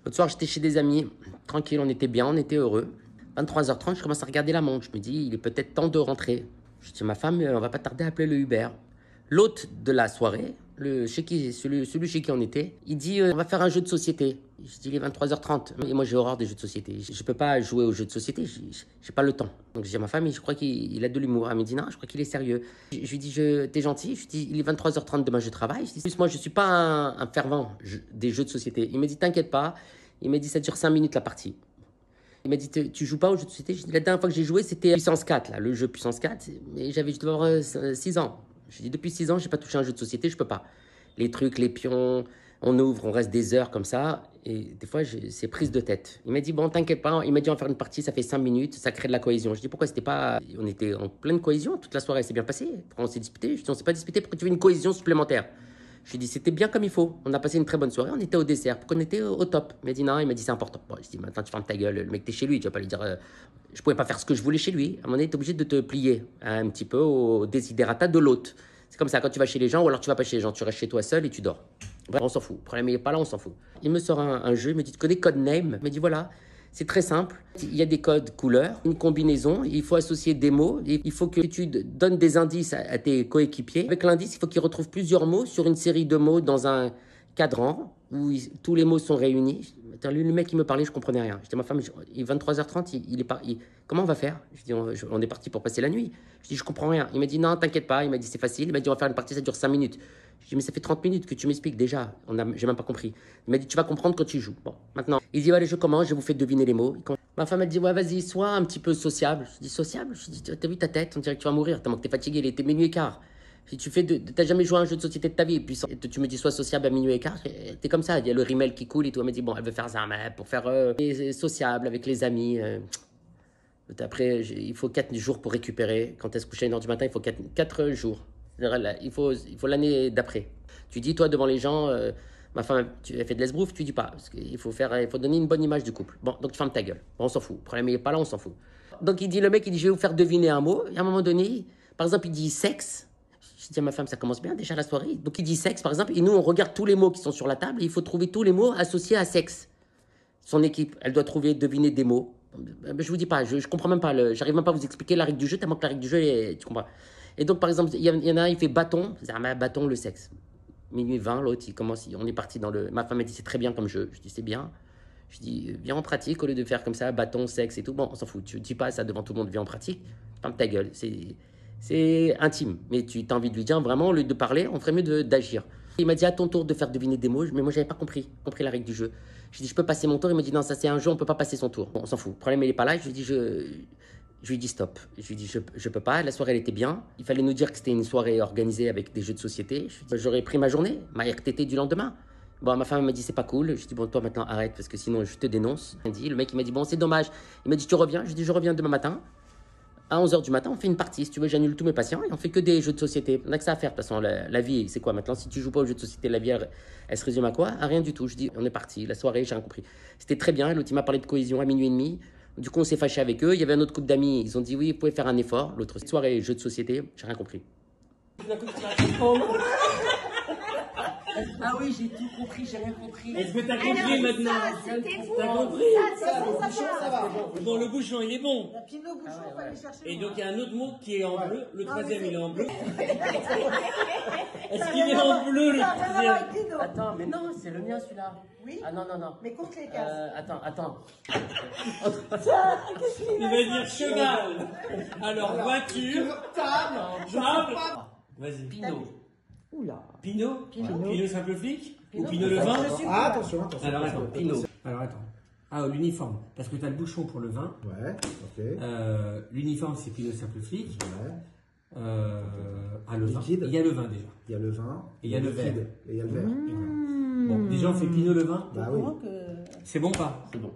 L'autre soir, j'étais chez des amis, tranquille, on était bien, on était heureux. 23h30, je commence à regarder la montre. Je me dis, il est peut-être temps de rentrer. Je dis à ma femme, on va pas tarder à appeler le Uber. L'hôte de la soirée, celui chez qui on était, il dit, on va faire un jeu de société. Je dis, il est 23h30. Et moi, j'ai horreur des jeux de société. Je peux pas jouer aux jeux de société, j'ai pas le temps. Donc je dis à ma femme, je crois qu'il a de l'humour. Elle me dit, non, je crois qu'il est sérieux. Je lui dis, t'es gentil. Je lui dis, il est 23h30, demain je travaille. Je dis, plus moi, je suis pas un fervent des jeux de société. Il me dit, t'inquiète pas. Il m'a dit, ça dure 5 minutes la partie. Il m'a dit, tu joues pas aux jeux de société? La dernière fois que j'ai joué, c'était Puissance 4, là, le jeu Puissance 4. Mais je devais avoir 6 ans. Je dis, depuis 6 ans, j'ai pas touché un jeu de société, je peux pas. Les trucs, les pions, on ouvre, on reste des heures comme ça. Et des fois, c'est prise de tête. Il m'a dit, bon, t'inquiète pas. Il m'a dit, on va faire une partie, ça fait 5 minutes, ça crée de la cohésion. Je dis, pourquoi c'était pas. On était en pleine cohésion, toute la soirée, c'est bien passé. On s'est disputé. Je dis, on s'est pas disputé, pourquoi tu veux une cohésion supplémentaire? Je lui ai dit, c'était bien comme il faut. On a passé une très bonne soirée, on était au dessert, on était au top. Il m'a dit non, il m'a dit c'est important. Bon, je dis, maintenant tu fermes ta gueule, le mec t'es chez lui, tu vas pas lui dire. Je pouvais pas faire ce que je voulais chez lui. À un moment donné, t'es obligé de te plier un petit peu au desiderata de l'hôte. C'est comme ça, quand tu vas chez les gens, ou alors tu vas pas chez les gens, tu restes chez toi seul et tu dors. Bref, on s'en fout. Le problème, il est pas là, on s'en fout. Il me sort un jeu, il me dit, tu connais Codename? Il me dit, voilà. C'est très simple. Il y a des codes couleurs, une combinaison. Il faut associer des mots. Il faut que tu donnes des indices à tes coéquipiers. Avec l'indice, il faut qu'ils retrouvent plusieurs mots sur une série de mots dans un cadran où tous les mots sont réunis. Le mec qui me parlait, je comprenais rien. Je dis à ma femme, il est 23h30, il est pas. Comment on va faire? Je dis, on est parti pour passer la nuit. Je dis, je comprends rien. Il m'a dit, non, t'inquiète pas. Il m'a dit, c'est facile. Il m'a dit, on va faire une partie, ça dure 5 minutes. Je dis, mais ça fait 30 minutes que tu m'expliques déjà. J'ai même pas compris. Il m'a dit, tu vas comprendre quand tu joues. Bon, maintenant, il dit, allez, je commence, je vous fais deviner les mots. Ma femme, elle dit, ouais, vas-y, sois un petit peu sociable. Je dis, sociable? Je dis, t'as vu ta tête? On dirait que tu vas mourir. T'es fatigué, il était minuit et quart. Si tu t'as jamais joué à un jeu de société de ta vie, et puis tu me dis, sois sociable à minuit et quart, t'es comme ça. Il y a le rimel qui coule et tout. Elle me dit, bon, elle veut faire ça, mais pour faire sociable avec les amis. Après, il faut 4 jours pour récupérer. Quand elle se couche à 1h du matin, il faut 4 jours. Il faut l'année d'après. Tu dis, toi, devant les gens, ma femme, tu as fait de l'esbrouf, tu dis pas. Parce qu'il faut donner une bonne image du couple. Bon, donc tu fermes ta gueule. Bon, on s'en fout. Le problème, il n'est pas là, on s'en fout. Donc le mec, il dit, je vais vous faire deviner un mot. Et à un moment donné, par exemple, il dit sexe. Je dis à ma femme, ça commence bien déjà la soirée. Donc il dit sexe, par exemple. Et nous, on regarde tous les mots qui sont sur la table. Et il faut trouver tous les mots associés à sexe. Son équipe, elle doit deviner des mots. Je vous dis pas, je comprends même pas. J'arrive même pas à vous expliquer la règle du jeu, tellement que la règle du jeu, tu comprends. Et donc, par exemple, il y en a un, il fait bâton. C'est-à-dire, bâton, le sexe. Minuit 20, l'autre, il commence, on est parti dans le. Ma femme m'a dit, c'est très bien comme jeu. Je dis, c'est bien. Je dis, viens en pratique, au lieu de faire comme ça, bâton, sexe et tout. Bon, on s'en fout. Tu dis pas ça devant tout le monde, viens en pratique. Ferme ta gueule. C'est intime. Mais tu as envie de lui dire, vraiment, au lieu de parler, on ferait mieux d'agir. Il m'a dit, à ton tour de faire deviner des mots. Mais moi, j'avais pas compris la règle du jeu. Je dis, je peux passer mon tour. Il m'a dit, non, ça c'est un jeu, on peut pas passer son tour. Bon, on s'en fout. Le problème, il est pas là. Je lui dis, je lui dis stop. Je lui dis, je peux pas. La soirée, elle était bien. Il fallait nous dire que c'était une soirée organisée avec des jeux de société. J'aurais pris ma journée, ma RTT du lendemain. Bon, ma femme m'a dit, c'est pas cool. Je dis, bon, toi, maintenant, arrête, parce que sinon, je te dénonce. Le mec, il m'a dit, bon, c'est dommage. Il m'a dit, tu reviens? Je dis, je reviens demain matin. À 11h du matin, on fait une partie. Si tu veux, j'annule tous mes patients et on fait que des jeux de société. On n'a que ça à faire. De toute façon, la vie, c'est quoi maintenant? Si tu joues pas aux jeux de société, la vie, elle se résume à quoi? À rien du tout. Je dis, on est parti. La soirée, j'ai rien compris. C'était très bien. L'autre, il m'a parlé de cohésion à minuit et demi. Du coup, on s'est fâché avec eux. Il y avait un autre couple d'amis. Ils ont dit, oui, vous pouvez faire un effort. L'autre soirée, jeux de société, j'ai rien compris. Ah oui, j'ai tout compris, j'ai rien compris. Est-ce que t'as compris maintenant? C'était vous. T'as compris? Ça va. Bon, le bouchon, il est bon. La pinot bouchon, on va aller chercher. Et donc, il y a un autre mot qui est en bleu. Le troisième, il est en bleu. Est-ce Ça qu'il est vient en bleu, le Ça vient troisième? avec Pinot. Attends, mais non, c'est le mien celui-là. Oui. Ah non, non, non. Mais compte les cases. Attends. Il va dire cheval. Alors, voiture, table. Vas-y. Pinot. Oula. Pinot? Pinot simple flic? Ou Pinot. Pinot le vin? Ah, attention. Alors, attends. Pinot. Alors, attends. Ah, l'uniforme. Parce que t'as le bouchon pour le vin. Ouais, ok. L'uniforme, c'est Pinot simple flic. Ouais. Le vin. Liquide. Il y a le vin déjà. Il y a le vin. Et il y a le liquide, verre. Et il y a le verre. Bon, déjà, on fait Pinot le vin. Bah oui. C'est bon pas? C'est bon.